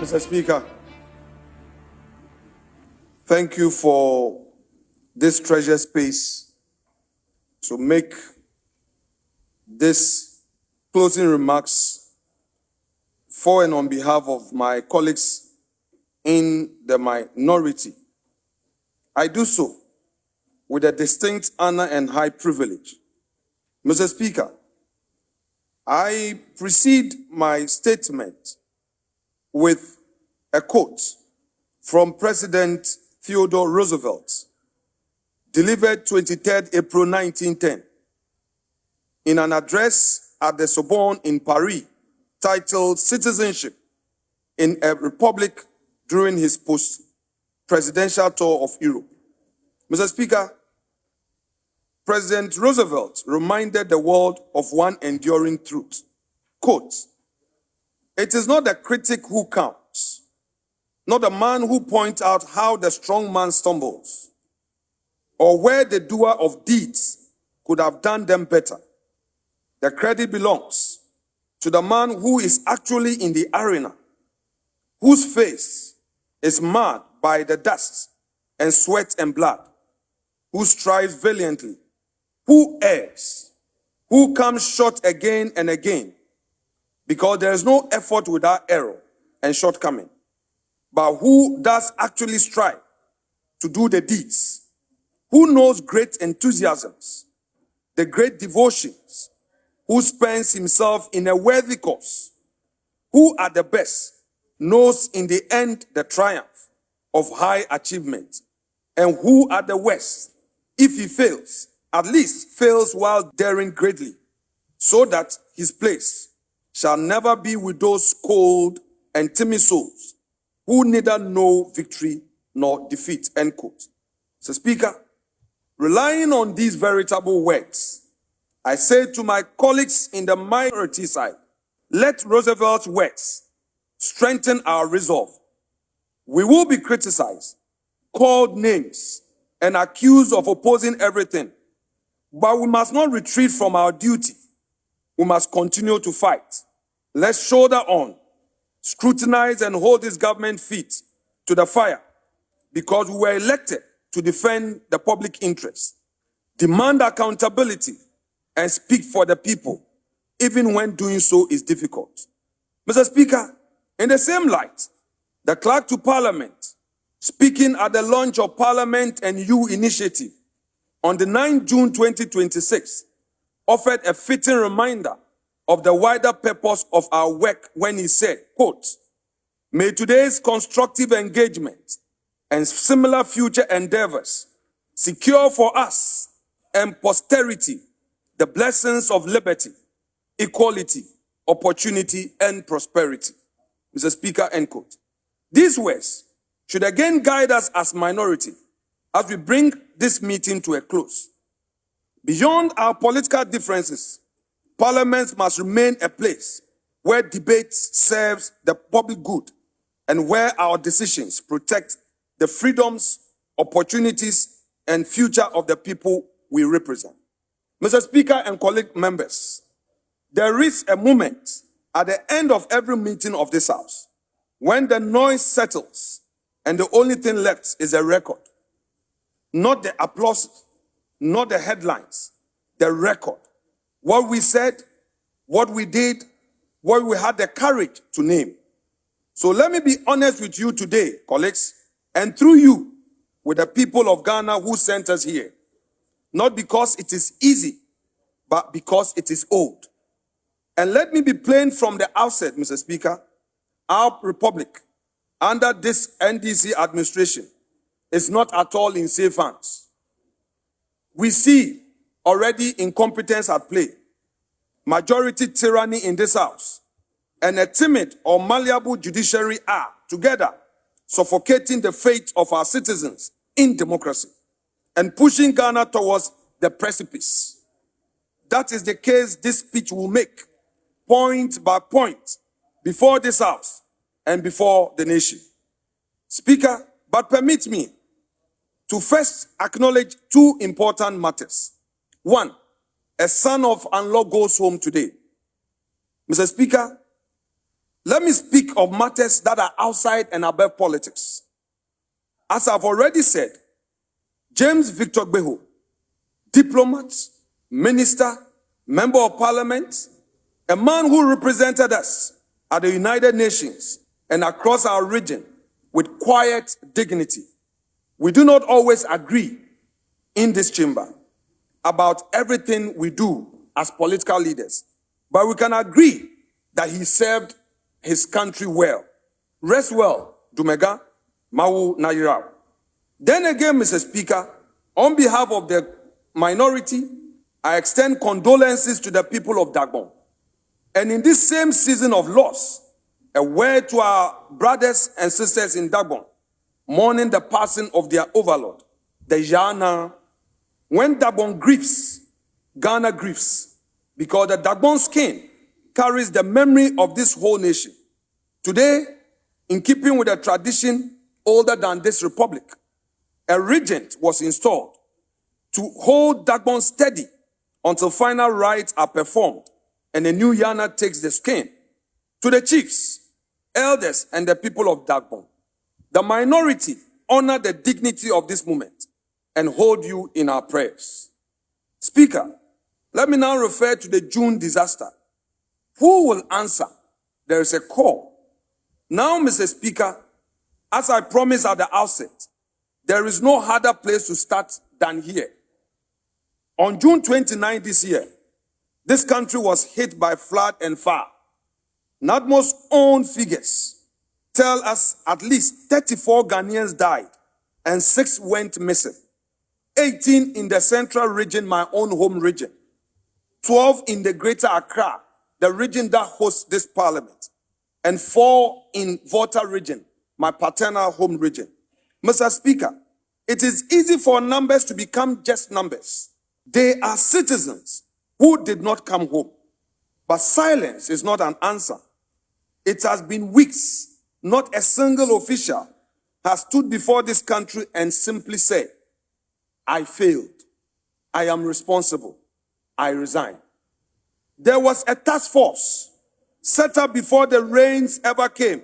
Mr. Speaker, thank you for this treasure space to make this closing remarks for and on behalf of my colleagues in the minority. I do so with a distinct honor and high privilege. Mr. Speaker, I precede my statement with a quote from President Theodore Roosevelt, delivered 23rd April 1910, in an address at the Sorbonne in Paris, titled Citizenship in a Republic during his post-presidential tour of Europe. Mr. Speaker, President Roosevelt reminded the world of one enduring truth. Quote, "It is not the critic who counts, not the man who points out how the strong man stumbles, or where the doer of deeds could have done them better. The credit belongs to the man who is actually in the arena, whose face is marred by the dust and sweat and blood, who strives valiantly, who errs, who comes short again and again, because there is no effort without error and shortcoming, but who does actually strive to do the deeds, who knows great enthusiasms, the great devotions, who spends himself in a worthy cause, who at the best knows in the end the triumph of high achievement, and who at the worst, if he fails, at least fails while daring greatly, so that his place shall never be with those cold and timid souls who neither know victory nor defeat," end quote. So, Speaker, relying on these veritable words, I say to my colleagues in the minority side, let Roosevelt's words strengthen our resolve. We will be criticized, called names, and accused of opposing everything, but we must not retreat from our duty. We must continue to fight. Let's shoulder on, scrutinize and hold this government feet to the fire, because we were elected to defend the public interest, demand accountability, and speak for the people, even when doing so is difficult. Mr. Speaker, in the same light, the Clerk to Parliament, speaking at the launch of Parliament and You initiative on the 9th June 2026, offered a fitting reminder of the wider purpose of our work when he said, quote, "May today's constructive engagement and similar future endeavors secure for us and posterity the blessings of liberty, equality, opportunity, and prosperity." Mr. Speaker, end quote. These words should again guide us as minority as we bring this meeting to a close. Beyond our political differences, Parliament must remain a place where debate serves the public good and where our decisions protect the freedoms, opportunities, and future of the people we represent. Mr. Speaker and colleague members, there is a moment at the end of every meeting of this House when the noise settles and the only thing left is a record. Not the applause, not the headlines, the record. What we said, what we did, what we had the courage to name. So let me be honest with you today, colleagues, and through you, with the people of Ghana who sent us here. Not because it is easy, but because it is old. And let me be plain from the outset, Mr. Speaker, our republic, under this NDC administration, is not at all in safe hands. We see already incompetence at play, majority tyranny in this House, and a timid or malleable judiciary are together suffocating the fate of our citizens in democracy and pushing Ghana towards the precipice. That is the case this speech will make, point by point, before this House and before the nation. Speaker, but permit me to first acknowledge two important matters. One, a son of Anlo goes home today. Mr. Speaker, Let me speak of matters that are outside and above politics. As I've already said, James Victor Gbeho, diplomat, minister, member of parliament, a man who represented us at the United Nations and across our region with quiet dignity. We do not always agree in this chamber about everything we do as political leaders, but we can agree that he served his country well. Rest well, Dumega, Mawu Nayirao. Then again, Mr. Speaker, on behalf of the minority, I extend condolences to the people of Dagbon. And in this same season of loss, a word to our brothers and sisters in Dagbon, mourning the passing of their overlord, the Yana. When Dagbon grieves, Ghana grieves, because the Dagbon skin carries the memory of this whole nation. Today, in keeping with a tradition older than this republic, a regent was installed to hold Dagbon steady until final rites are performed and a new Yana takes the skin. To the chiefs, elders, and the people of Dagbon, the minority honor the dignity of this moment and hold you in our prayers. Speaker, let me now refer to the June disaster. Who will answer? There is a call. Now, Mr. Speaker, as I promised at the outset, there is no harder place to start than here. On June 29 this year, this country was hit by flood and fire. NADMO's own figures tell us at least 34 Ghanaians died and 6 went missing. 18 in the central region, my own home region. 12 in the greater Accra, the region that hosts this parliament. And 4 in Volta region, my paternal home region. Mr. Speaker, it is easy for numbers to become just numbers. They are citizens who did not come home. But silence is not an answer. It has been weeks, not a single official has stood before this country and simply said, I failed. I am responsible. I resign. There was a task force set up before the rains ever came,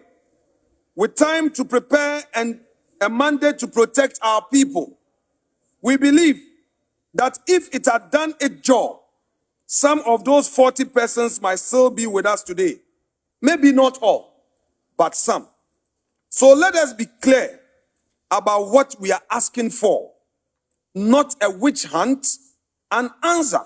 with time to prepare and a mandate to protect our people. We believe that if it had done its job, some of those 40 persons might still be with us today. Maybe not all, but some. So let us be clear about what we are asking for. Not a witch hunt, an answer.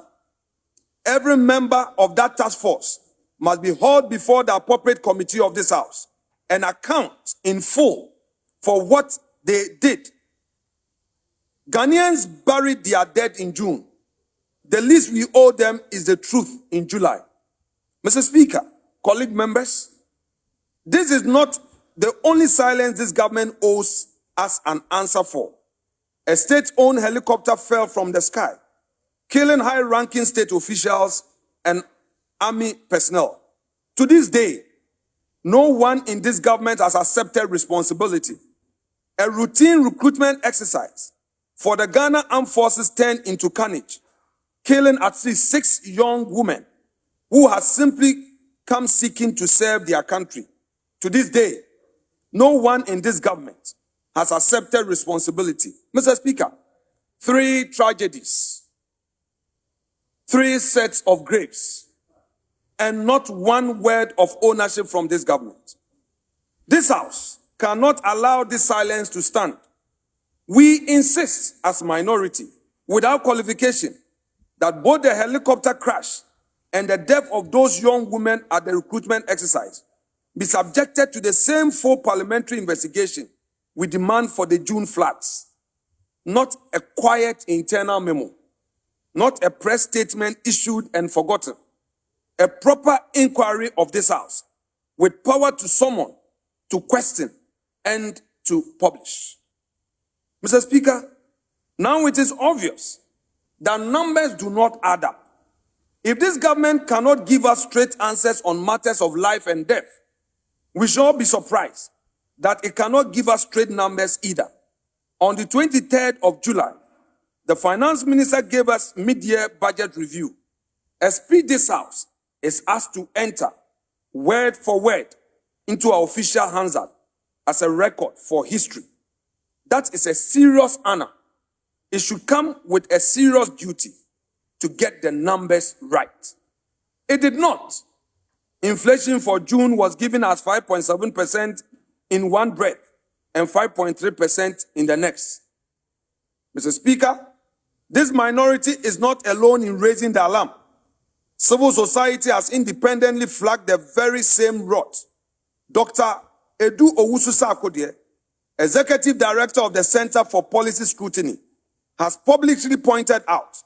Every member of that task force must be hauled before the appropriate committee of this house and account in full for what they did. Ghanaians buried their dead in June. The least we owe them is the truth in July. Mr. Speaker, colleague members, this is not the only silence this government owes us an answer for. A state-owned helicopter fell from the sky, killing high-ranking state officials and army personnel. To this day, no one in this government has accepted responsibility. A routine recruitment exercise for the Ghana Armed Forces turned into carnage, killing at least 6 young women who had simply come seeking to serve their country. To this day, no one in this government has accepted responsibility. Mr. Speaker, 3 tragedies, 3 sets of graves, and not one word of ownership from this government. This house cannot allow this silence to stand. We insist as minority, without qualification, that both the helicopter crash and the death of those young women at the recruitment exercise be subjected to the same full parliamentary investigation we demand for the June floods. Not a quiet internal memo, not a press statement issued and forgotten. A proper inquiry of this house with power to summon, to question, and to publish. Mr. Speaker, now it is obvious that numbers do not add up. If this government cannot give us straight answers on matters of life and death, we shall be surprised that it cannot give us straight numbers either. On the 23rd of July, the finance minister gave us mid-year budget review. A speech this house is asked to enter, word for word, into our official Hansard as a record for history. That is a serious honor. It should come with a serious duty to get the numbers right. It did not. Inflation for June was given as 5.7% in one breath and 5.3% in the next. Mr. Speaker, this minority is not alone in raising the alarm. Civil society has independently flagged the very same rot. Dr. Edu Owusu-Sarkodie, Executive Director of the Center for Policy Scrutiny, has publicly pointed out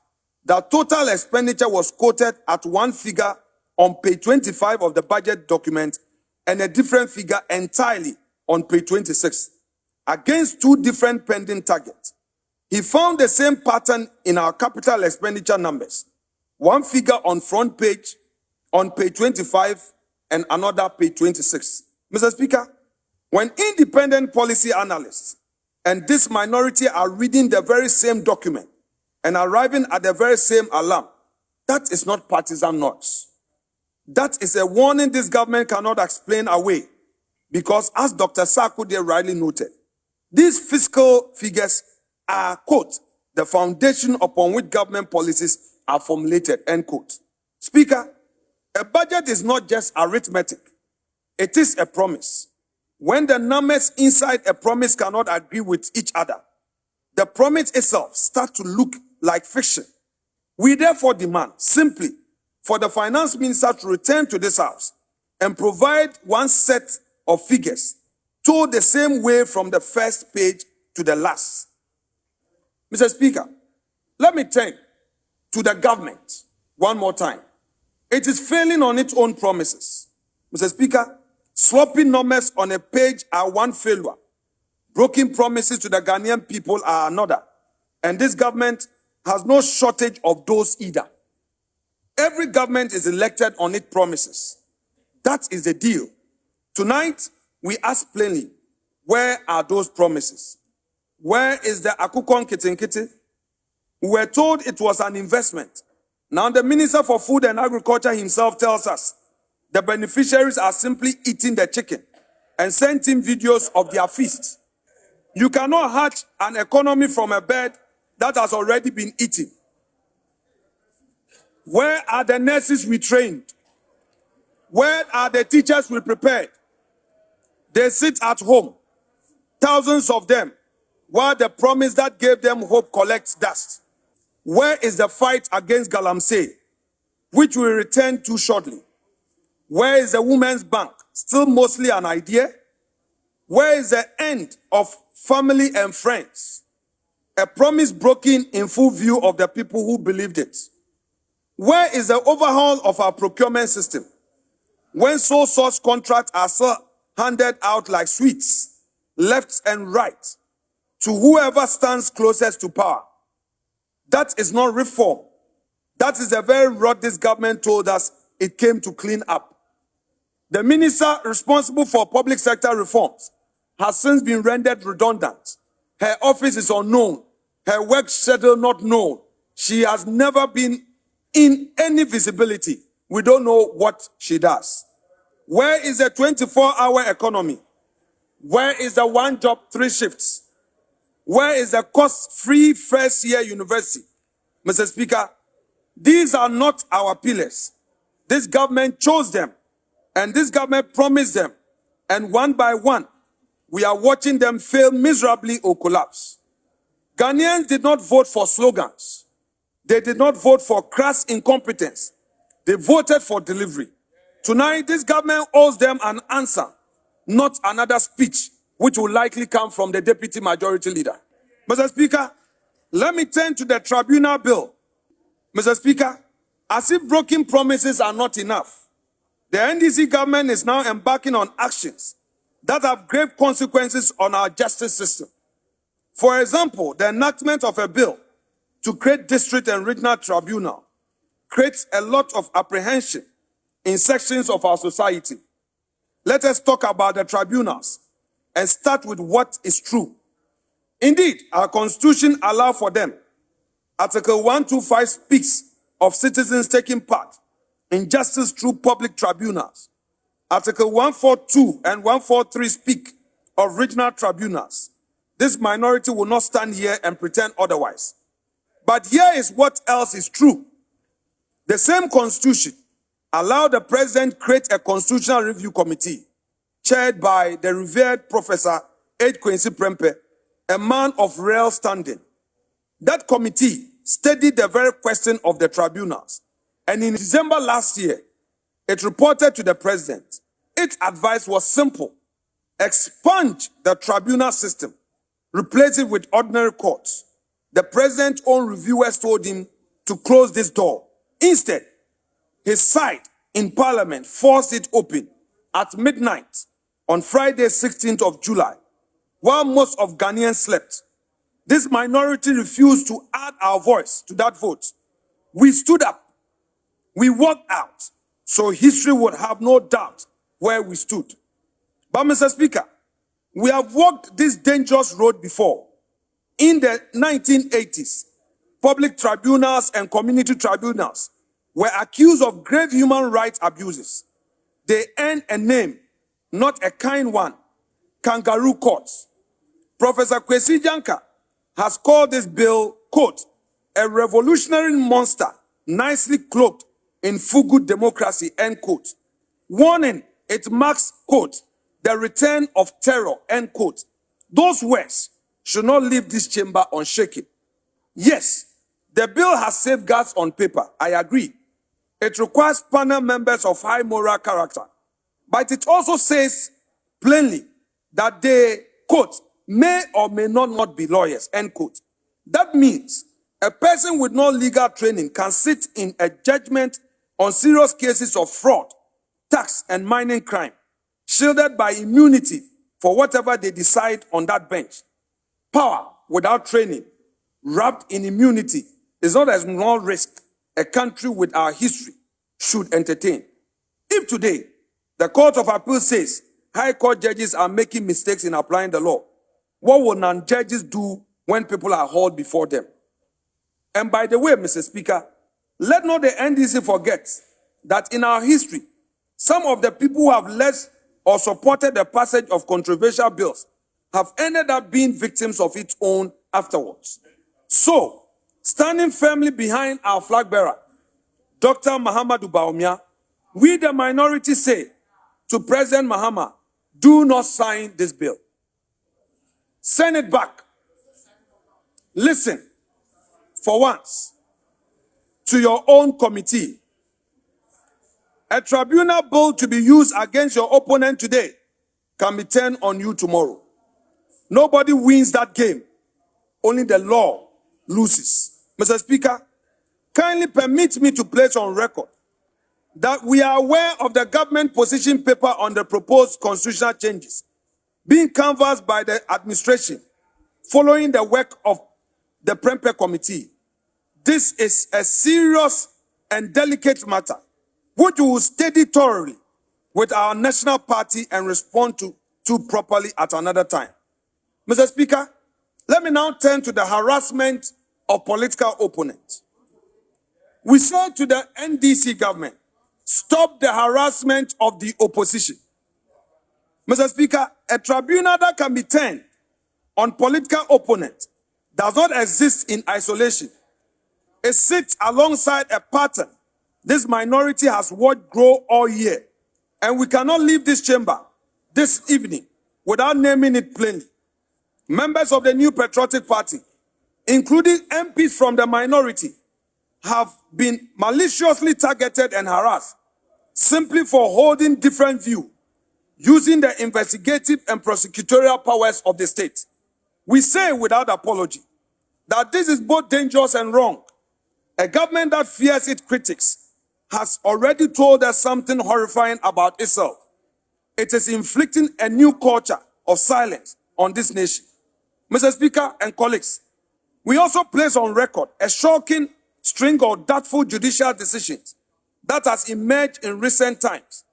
that total expenditure was quoted at one figure on page 25 of the budget document and a different figure entirely on page 26, against two different pending targets. He found the same pattern in our capital expenditure numbers. One figure on front page, on page 25, and another page 26. Mr. Speaker, when independent policy analysts and this minority are reading the very same document and arriving at the very same alarm, that is not partisan noise. That is a warning this government cannot explain away, because as Dr. Sarkodie rightly noted, these fiscal figures are, quote, the foundation upon which government policies are formulated, end quote. Speaker, a budget is not just arithmetic. It is a promise. When the numbers inside a promise cannot agree with each other, the promise itself starts to look like fiction. We therefore demand simply for the finance minister to return to this house and provide one set of figures told the same way from the first page to the last. Mr. Speaker, let me turn to the government one more time. It is failing on its own promises. Mr. Speaker, sloppy numbers on a page are one failure. Broken promises to the Ghanaian people are another. And this government has no shortage of those either. Every government is elected on its promises. That is the deal. Tonight, we ask plainly, where are those promises? Where is the Akukon Kitinkiti? We were told it was an investment. Now the Minister for Food and Agriculture himself tells us the beneficiaries are simply eating the chicken and sending videos of their feasts. You cannot hatch an economy from a bird that has already been eaten. Where are the nurses we trained? Where are the teachers we prepared? They sit at home, thousands of them, while the promise that gave them hope collects dust. Where is the fight against Galamsey, which we return to shortly? Where is the Women's Bank, still mostly an idea? Where is the end of family and friends? A promise broken in full view of the people who believed it. Where is the overhaul of our procurement system? When sole source contracts are still handed out like sweets, left and right, to whoever stands closest to power. That is not reform. That is the very rot this government told us it came to clean up. The minister responsible for public sector reforms has since been rendered redundant. Her office is unknown. Her work schedule not known. She has never been in any visibility. We don't know what she does. Where is the 24-hour economy? Where is the one job, 3 shifts? Where is the cost-free first-year university? Mr. Speaker, these are not our pillars. This government chose them, and this government promised them, and one by one, we are watching them fail miserably or collapse. Ghanaians did not vote for slogans. They did not vote for crass incompetence. They voted for delivery. Tonight, this government owes them an answer, not another speech, which will likely come from the deputy majority leader. Mr. Speaker, let me turn to the tribunal bill. Mr. Speaker, as if broken promises are not enough, the NDC government is now embarking on actions that have grave consequences on our justice system. For example, the enactment of a bill to create district and regional tribunal creates a lot of apprehension in sections of our society. Let us talk about the tribunals and start with what is true. Indeed, our constitution allows for them. Article 125 speaks of citizens taking part in justice through public tribunals. Article 142 and 143 speak of regional tribunals. This minority will not stand here and pretend otherwise. But here is what else is true. The same constitution allowed the president create a constitutional review committee chaired by the revered Professor H. Quincy Prempeh, a man of rare standing. That committee studied the very question of the tribunals. And in December last year, it reported to the president. Its advice was simple: expunge the tribunal system, replace it with ordinary courts. The president's own reviewers told him to close this door. Instead, his side in parliament forced it open at midnight on Friday, 16th of July, while most of Ghanaians slept. This minority refused to add our voice to that vote. We stood up. We walked out, so history would have no doubt where we stood. But, Mr. Speaker, we have walked this dangerous road before. In the 1980s, public tribunals and community tribunals were accused of grave human rights abuses. They earned a name, not a kind one: kangaroo courts. Professor Kwesi Janka has called this bill, quote, a revolutionary monster nicely cloaked in fugu democracy, end quote. Warning, it marks, quote, the return of terror, end quote. Those words should not leave this chamber unshaken. Yes, the bill has safeguards on paper, I agree. It requires panel members of high moral character. But it also says plainly that they, quote, may or may not be lawyers, end quote. That means a person with no legal training can sit in a judgment on serious cases of fraud, tax, and mining crime, shielded by immunity for whatever they decide on that bench. Power without training, wrapped in immunity, is not a small risk a country with our history should entertain. If today the Court of Appeal says High Court judges are making mistakes in applying the law, what will non-judges do when people are hauled before them? And by the way, Mr. Speaker, let not the NDC forget that in our history, some of the people who have led or supported the passage of controversial bills have ended up being victims of its own afterwards. So, standing firmly behind our flag bearer, Dr. Mahama Baumia, we the minority say to President Mahama, do not sign this bill. Send it back. Listen, for once, to your own committee. A tribunal bill to be used against your opponent today can be turned on you tomorrow. Nobody wins that game. Only the law loses. Mr. Speaker, kindly permit me to place on record that we are aware of the government position paper on the proposed constitutional changes being canvassed by the administration following the work of the Prempeh Committee. This is a serious and delicate matter, which we will study thoroughly with our national party and respond to properly at another time. Mr. Speaker, let me now turn to the harassment of political opponents. We say to the NDC government, stop the harassment of the opposition. Mr. Speaker, a tribunal that can be turned on political opponents does not exist in isolation. It sits alongside a pattern this minority has watched grow all year, and we cannot leave this chamber this evening without naming it plainly. Members of the New Patriotic Party, including MPs from the minority, have been maliciously targeted and harassed simply for holding different views, using the investigative and prosecutorial powers of the state. We say without apology that this is both dangerous and wrong. A government that fears its critics has already told us something horrifying about itself. It is inflicting a new culture of silence on this nation. Mr. Speaker and colleagues, we also place on record a shocking string of doubtful judicial decisions that has emerged in recent times.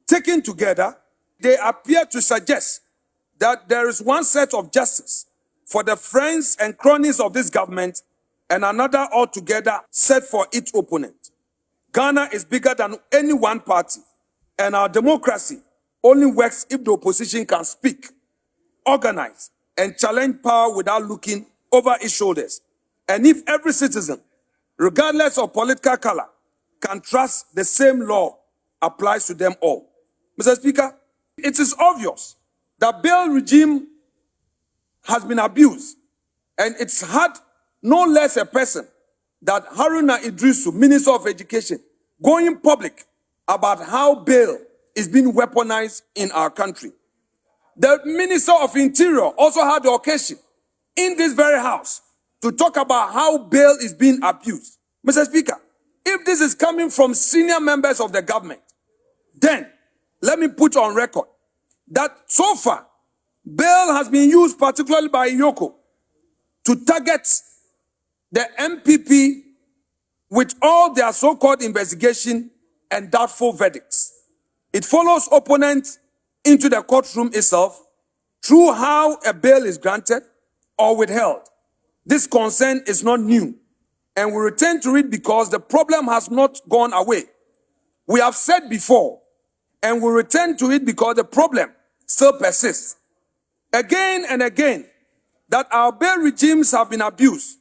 Taken together, they appear to suggest that there is one set of justice for the friends and cronies of this government and another altogether set for its opponent. Ghana is bigger than any one party, And our democracy only works if the opposition can speak, organize, and challenge power without looking over its shoulders. And if every citizen, regardless of political color, can trust the same law applies to them all. Mr. Speaker, it is obvious that bail regime has been abused, and it's had no less a person that Haruna Idrisu, Minister of Education, going public about how bail is being weaponized in our country. The Minister of Interior also had the occasion in this very house to talk about how bail is being abused. Mr. Speaker, if this is coming from senior members of the government, then let me put on record that so far, bail has been used particularly by Yoko to target the MPP with all their so-called investigation and doubtful verdicts. It follows opponents into the courtroom itself through how a bail is granted or withheld. This concern is not new, and we return to it because the problem has not gone away. We have said before, and we return to it because the problem still persists. Again and again, that our bail regimes have been abused.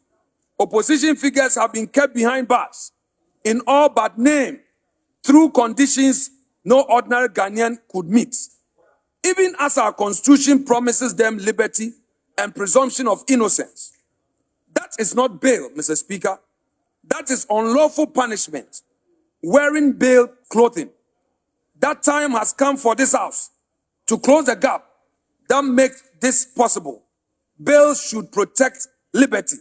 Opposition figures have been kept behind bars in all but name through conditions no ordinary Ghanaian could meet. Even as our constitution promises them liberty and presumption of innocence. That is not bail, Mr. Speaker. That is unlawful punishment, wearing bail clothing. That time has come for this house to close the gap that makes this possible. Bail should protect liberty.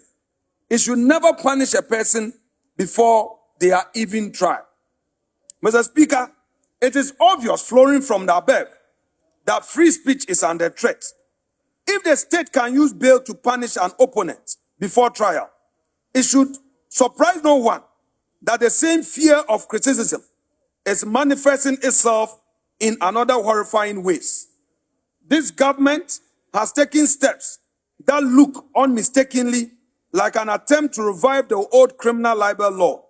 It should never punish a person before they are even tried. Mr. Speaker, it is obvious flowing from the above that free speech is under threat. If the state can use bail to punish an opponent before trial, it should surprise no one that the same fear of criticism is manifesting itself in another horrifying ways. This government has taken steps that look unmistakably like an attempt to revive the old criminal libel law,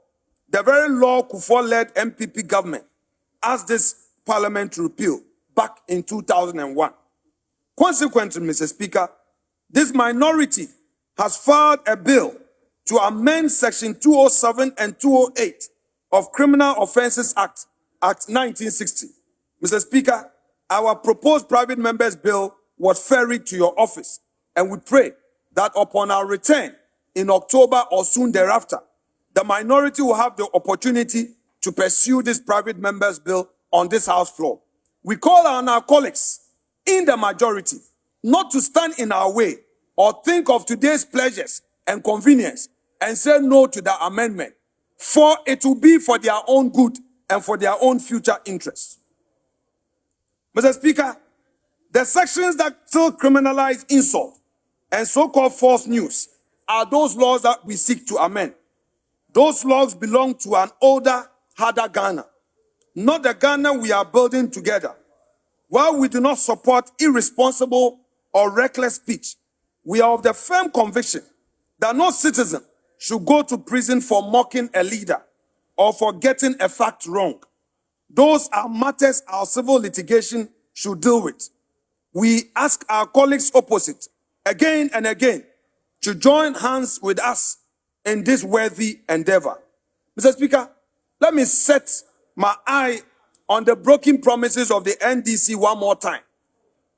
the very law Kufuor-led MPP government asked this parliament to repeal back in 2001. Consequently, Mr. Speaker, this minority has filed a bill to amend Section 207 and 208 of Criminal Offences Act 1960. Mr. Speaker, our proposed private members bill was ferried to your office, and we pray that upon our return in October or soon thereafter, the minority will have the opportunity to pursue this private members bill on this House floor. We call on our colleagues in the majority not to stand in our way or think of today's pleasures and convenience and say no to the amendment, for it will be for their own good and for their own future interests. Mr. Speaker, the sections that still criminalize insult and so-called false news are those laws that we seek to amend. Those laws belong to an older, harder Ghana, not the Ghana we are building together. While we do not support irresponsible or reckless speech, we are of the firm conviction that no citizen should go to prison for mocking a leader or for getting a fact wrong. Those are matters our civil litigation should deal with. We ask our colleagues opposite again and again to join hands with us in this worthy endeavor. Mr. Speaker, let me set my eye on the broken promises of the NDC one more time.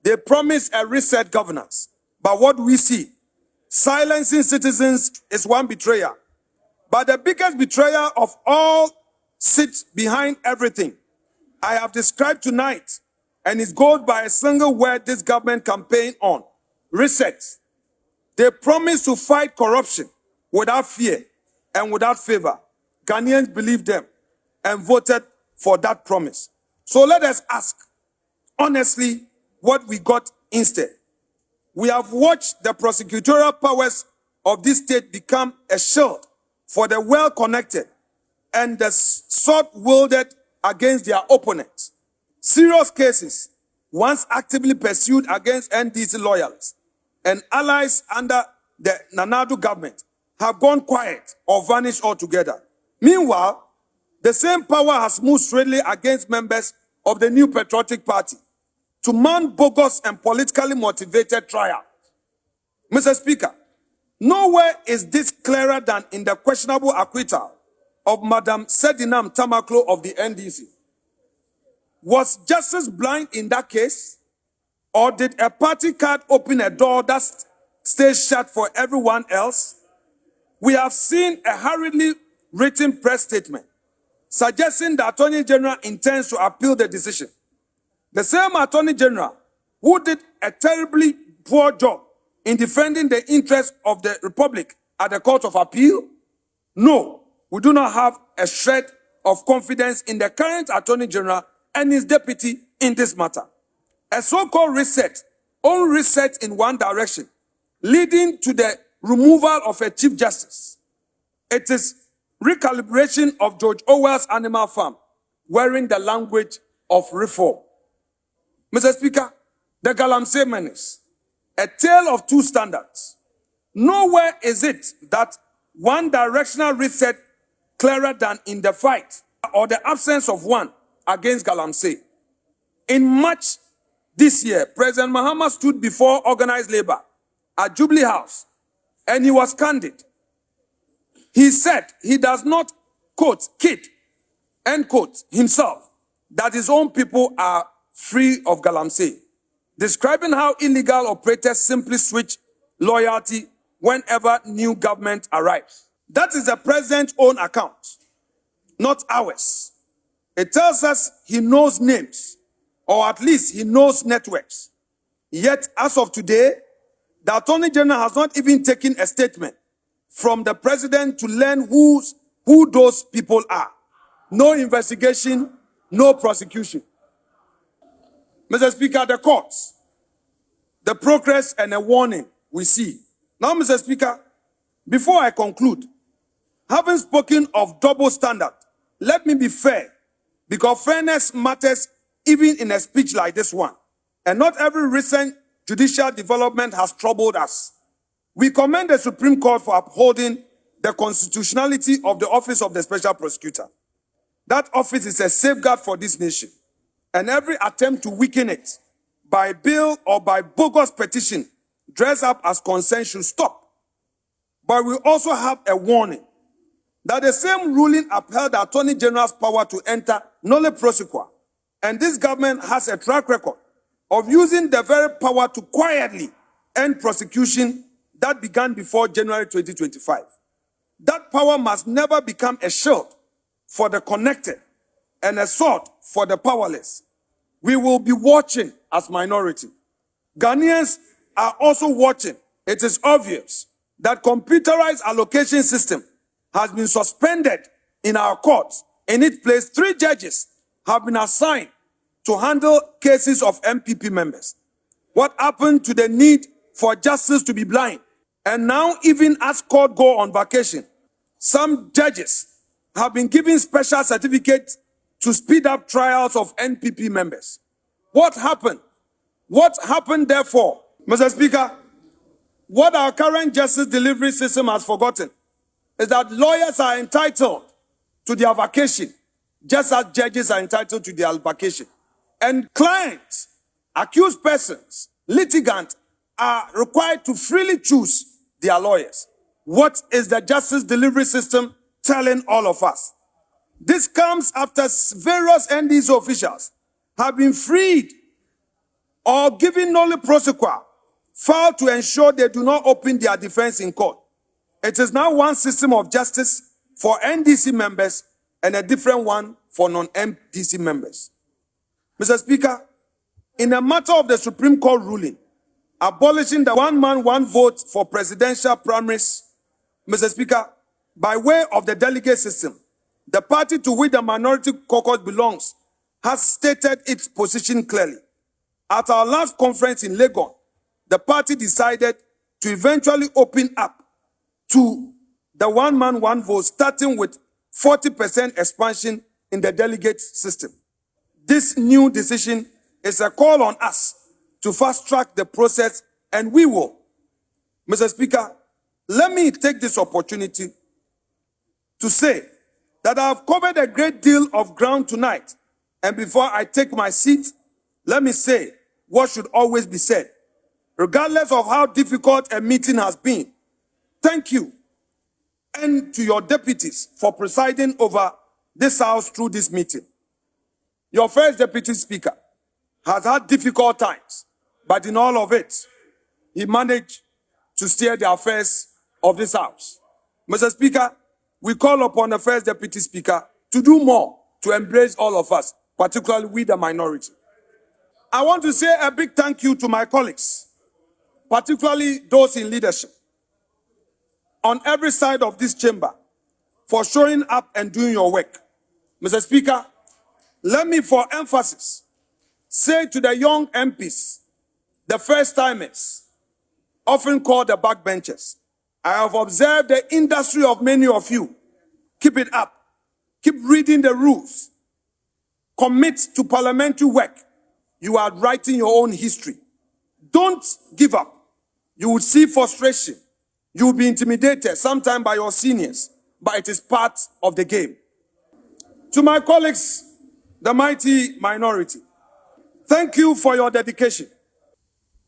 They promise a reset governance, but what we see, silencing citizens is one betrayer. But the biggest betrayer of all sits behind everything I have described tonight, and it goes by a single word this government campaign on: reset. They promise to fight corruption without fear and without favor. Ghanaians believed them and voted for that promise. So let us ask honestly what we got instead. We have watched the prosecutorial powers of this state become a shield for the well-connected and the sword-wielded against their opponents. Serious cases, once actively pursued against NDC loyalists and allies under the Nanado government, have gone quiet or vanished altogether. Meanwhile, the same power has moved straightly against members of the new patriotic party to mount bogus and politically motivated trial. Mr. Speaker, nowhere is this clearer than in the questionable acquittal of Madam Sedinam Tamaklo of the NDC. Was justice blind in that case? Or did a party card open a door that stays shut for everyone else? We have seen a hurriedly written press statement suggesting the Attorney General intends to appeal the decision. The same Attorney General who did a terribly poor job in defending the interests of the Republic at the Court of Appeal? No, we do not have a shred of confidence in the current Attorney General and his deputy in this matter. A so-called reset, only reset in one direction, leading to the removal of a Chief Justice. It is recalibration of George Orwell's Animal Farm, wearing the language of reform. Mr. Speaker, the Galamsey menace, a tale of two standards. Nowhere is it that one directional reset clearer than in the fight or the absence of one against Galamsey. In March this year, President Mahama stood before organized labor at Jubilee House and he was candid. He said he does not, quote, kid, end quote, himself, that his own people are free of Galamsey, describing how illegal operators simply switch loyalty whenever new government arrives. That is the president's own account, not ours. It tells us he knows names, or at least he knows networks. Yet, as of today, the Attorney General has not even taken a statement from the president to learn who those people are. No investigation, no prosecution. Mr. Speaker, the courts, the progress and a warning we see. Now, Mr. Speaker, before I conclude, having spoken of double standard, let me be fair, because fairness matters even in a speech like this one. And not every recent judicial development has troubled us. We commend the Supreme Court for upholding the constitutionality of the office of the Special Prosecutor. That office is a safeguard for this nation, and every attempt to weaken it by bill or by bogus petition dressed up as consent should stop. But we also have a warning that the same ruling upheld the Attorney General's power to enter nolle prosequi, and this government has a track record of using the very power to quietly end prosecution that began before January 2025. That power must never become a shield for the connected and a sword for the powerless. We will be watching as minority. Ghanaians are also watching. It is obvious that computerized allocation system has been suspended in our courts. In its place, 3 judges have been assigned to handle cases of MPP members. What happened to the need for justice to be blind? And now, even as court go on vacation, some judges have been given special certificates to speed up trials of NPP members. What happened? What happened, therefore? Mr. Speaker, what our current justice delivery system has forgotten is that lawyers are entitled to their vacation, just as judges are entitled to their vacation. And clients, accused persons, litigants are required to freely choose their lawyers. What is the justice delivery system telling all of us? This comes after various NDC officials have been freed or given nolle prosequi, filed to ensure they do not open their defense in court. It is now one system of justice for NDC members and a different one for non-NDC members. Mr. Speaker, in a matter of the Supreme Court ruling, abolishing the one man, one vote for presidential primaries, Mr. Speaker, by way of the delegate system, the party to which the minority caucus belongs has stated its position clearly. At our last conference in Legon, the party decided to eventually open up to the one man, one vote, starting with 40% expansion in the delegate system. This new decision is a call on us to fast-track the process, and we will. Mr. Speaker, let me take this opportunity to say that I have covered a great deal of ground tonight And before I take my seat, let me say what should always be said. Regardless of how difficult a meeting has been, thank you and to your deputies for presiding over this house through this meeting. Your first deputy speaker has had difficult times, but in all of it, he managed to steer the affairs of this house. Mr. Speaker, we call upon the first deputy speaker to do more to embrace all of us, particularly we the minority. I want to say a big thank you to my colleagues, particularly those in leadership, on every side of this chamber, for showing up and doing your work. Mr. Speaker, let me, for emphasis, say to the young MPs, the first-timers, often called the backbenchers, I have observed the industry of many of you. Keep it up. Keep reading the rules. Commit to parliamentary work. You are writing your own history. Don't give up. You will see frustration. You will be intimidated, sometimes by your seniors, but it is part of the game. To my colleagues, the mighty minority, thank you for your dedication.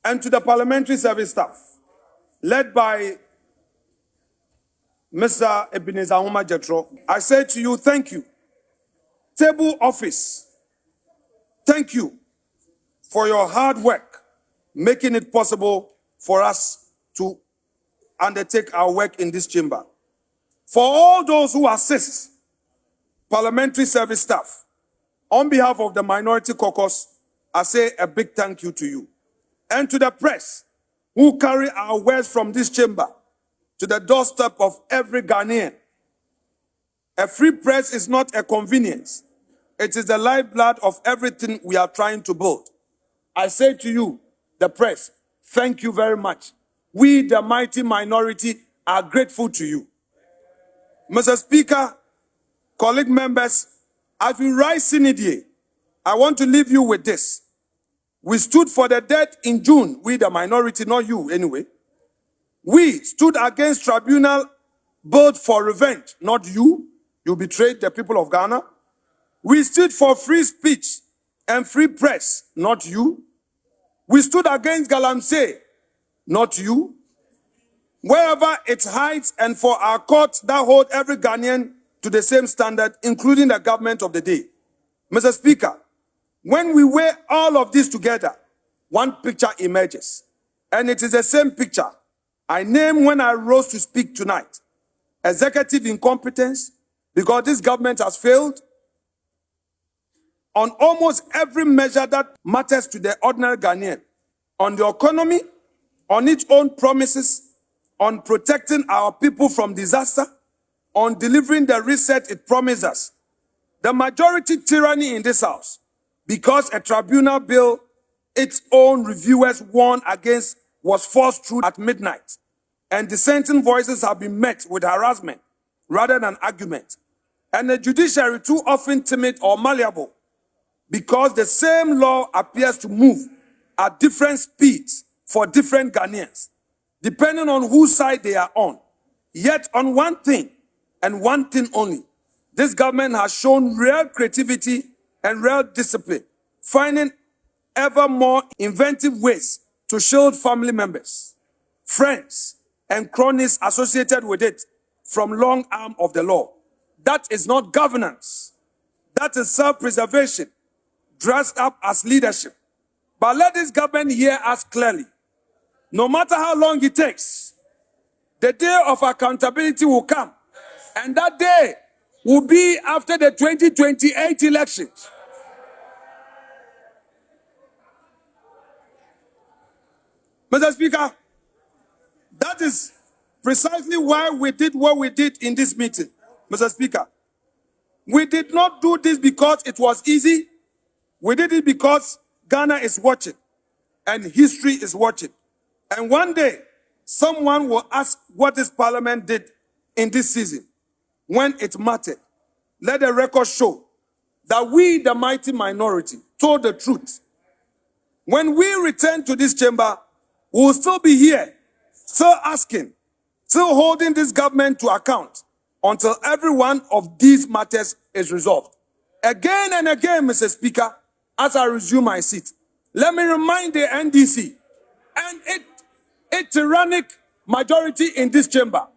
And to the parliamentary service staff, led by Mr. Ebenezer Jetro, I say to you, thank you. Table office, thank you for your hard work, making it possible for us to undertake our work in this chamber. For all those who assist parliamentary service staff, on behalf of the Minority Caucus, I say a big thank you to you. And to the press, who carry our words from this chamber to the doorstep of every Ghanaian. A free press is not a convenience. It is the lifeblood of everything we are trying to build. I say to you, the press, thank you very much. We, the mighty minority, are grateful to you. Mr. Speaker, colleague members, as we rise Sinidie, I want to leave you with this. We stood for the dead in June, we the minority, not you anyway. We stood against tribunal built for revenge, not you. You betrayed the people of Ghana. We stood for free speech and free press, not you. We stood against Galamsey, not you. Wherever it hides, and for our courts that hold every Ghanaian to the same standard, including the government of the day. Mr. Speaker, when we weigh all of this together, one picture emerges. And it is the same picture I named when I rose to speak tonight. Executive incompetence, because this government has failed on almost every measure that matters to the ordinary Ghanaian. On the economy, on its own promises, on protecting our people from disaster, on delivering the reset it promised us. The majority tyranny in this house, because a tribunal bill its own reviewers warned against was forced through at midnight, and dissenting voices have been met with harassment rather than argument, and the judiciary too often timid or malleable, because the same law appears to move at different speeds for different Ghanaians, depending on whose side they are on. Yet on one thing, and one thing only, this government has shown real creativity and real discipline, finding ever more inventive ways to shield family members, friends, and cronies associated with it from long arm of the law. That is not governance. That is self-preservation, dressed up as leadership. But let this government hear us clearly. No matter how long it takes, the day of accountability will come. And that day will be after the 2028 elections. Mr. Speaker, that is precisely why we did what we did in this meeting. Mr. Speaker, we did not do this because it was easy. We did it because Ghana is watching and history is watching. And one day, someone will ask what this parliament did in this season when it mattered. Let the record show that we, the mighty minority, told the truth. When we return to this chamber, we will still be here, still asking, still holding this government to account until every one of these matters is resolved. Again and again, Mr. Speaker, as I resume my seat, let me remind the NDC and its tyrannic majority in this chamber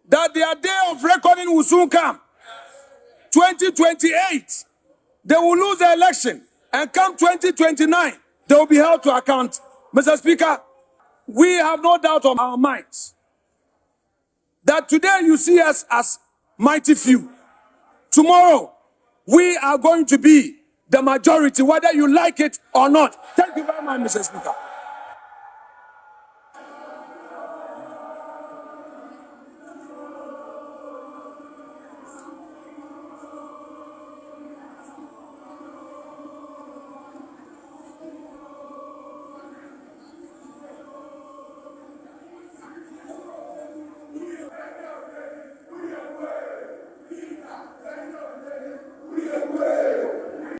that their day of reckoning will soon come. 2028, they will lose the election, and come 2029, they will be held to account. Mr. Speaker, we have no doubt on our minds that today you see us as mighty few. Tomorrow, we are going to be the majority, whether you like it or not. Thank you very much, Mr. Speaker.